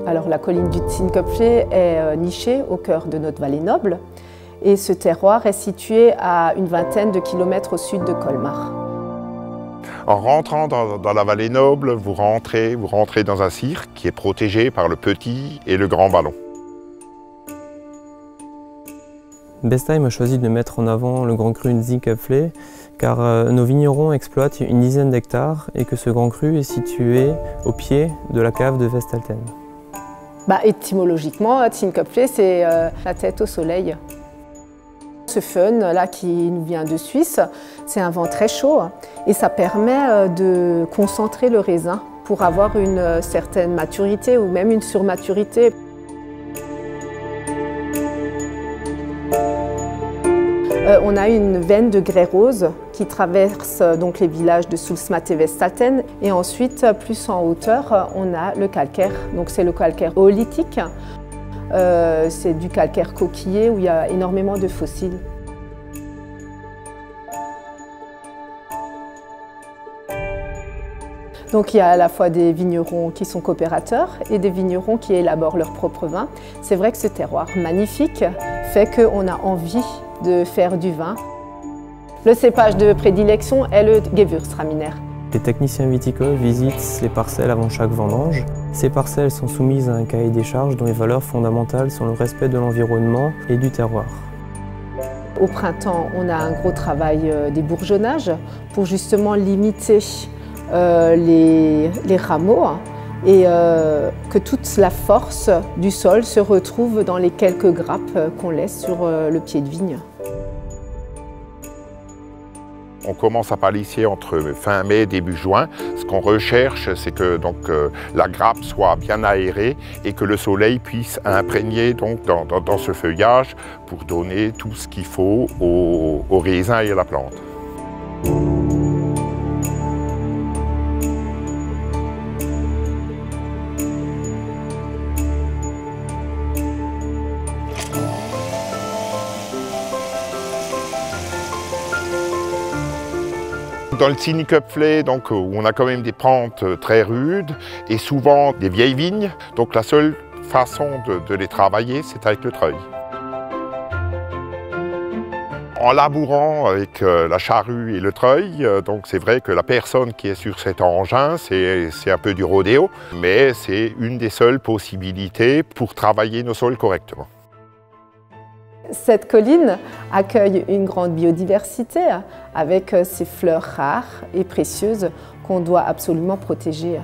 Alors la colline du Tinköpfle est nichée au cœur de notre vallée noble et ce terroir est situé à une vingtaine de kilomètres au sud de Colmar. En rentrant dans la vallée noble, vous rentrez dans un cirque qui est protégé par le petit et le grand vallon. Bestheim a choisi de mettre en avant le grand cru Tinköpfle car nos vignerons exploitent une dizaine d'hectares et que ce grand cru est situé au pied de la cave de Vestalten. Étymologiquement, Tinköpfle, c'est la tête au soleil. Ce fön là qui nous vient de Suisse, c'est un vent très chaud et ça permet de concentrer le raisin pour avoir une certaine maturité ou même une surmaturité. On a une veine de grès rose qui traverse donc les villages de Soulsmat et Vestalten. Et ensuite, plus en hauteur, on a le calcaire. Donc c'est le calcaire oolithique. C'est du calcaire coquillé où il y a énormément de fossiles. Donc il y a à la fois des vignerons qui sont coopérateurs et des vignerons qui élaborent leur propre vin. C'est vrai que ce terroir magnifique fait qu'on a envie de faire du vin. Le cépage de prédilection est le Gewürztraminer. Les techniciens viticoles visitent les parcelles avant chaque vendange. Ces parcelles sont soumises à un cahier des charges dont les valeurs fondamentales sont le respect de l'environnement et du terroir. Au printemps, on a un gros travail des bourgeonnages pour justement limiter les rameaux et que toute la force du sol se retrouve dans les quelques grappes qu'on laisse sur le pied de vigne. On commence à palisser entre fin mai et début juin. Ce qu'on recherche, c'est que la grappe soit bien aérée et que le soleil puisse imprégner dans ce feuillage pour donner tout ce qu'il faut au raisin et à la plante. Dans le Tinköpfle, où on a quand même des pentes très rudes et souvent des vieilles vignes, donc la seule façon de les travailler, c'est avec le treuil. En labourant avec la charrue et le treuil, donc c'est vrai que la personne qui est sur cet engin, c'est un peu du rodéo, mais c'est une des seules possibilités pour travailler nos sols correctement. Cette colline accueille une grande biodiversité avec ses fleurs rares et précieuses qu'on doit absolument protéger.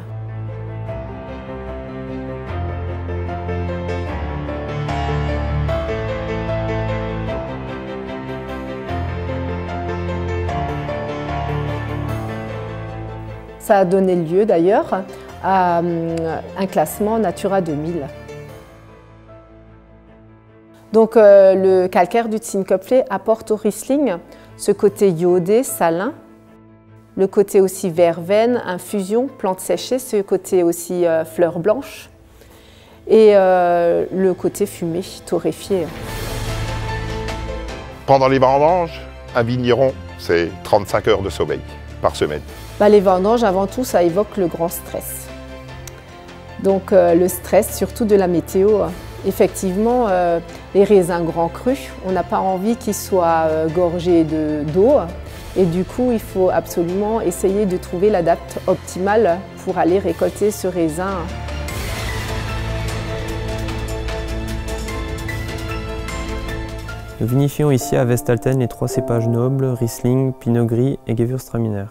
Ça a donné lieu d'ailleurs à un classement Natura 2000. Donc le calcaire du Tinköpfle apporte au Riesling ce côté iodé, salin, le côté aussi verveine, infusion, plante séchée, ce côté aussi fleurs blanches et le côté fumé, torréfié. Pendant les vendanges, un vigneron, c'est 35 heures de sommeil par semaine. Les vendanges, avant tout, ça évoque le grand stress. Donc le stress, surtout de la météo. Effectivement, les raisins grands crus, on n'a pas envie qu'ils soient gorgés d'eau et du coup, il faut absolument essayer de trouver la date optimale pour aller récolter ce raisin. Nous vinifions ici à Vestalten les 3 cépages nobles, Riesling, Pinot Gris et Gewürztraminer.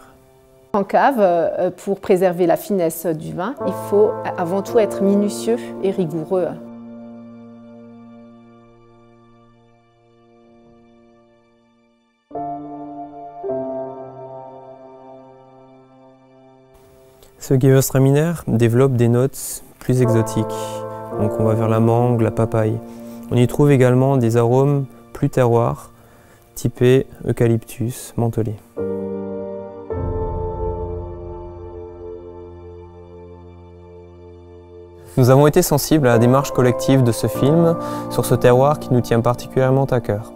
En cave, pour préserver la finesse du vin, il faut avant tout être minutieux et rigoureux. Ce Gewürztraminer développe des notes plus exotiques. Donc on va vers la mangue, la papaye. On y trouve également des arômes plus terroirs, typés eucalyptus, mentholé. Nous avons été sensibles à la démarche collective de ce film sur ce terroir qui nous tient particulièrement à cœur.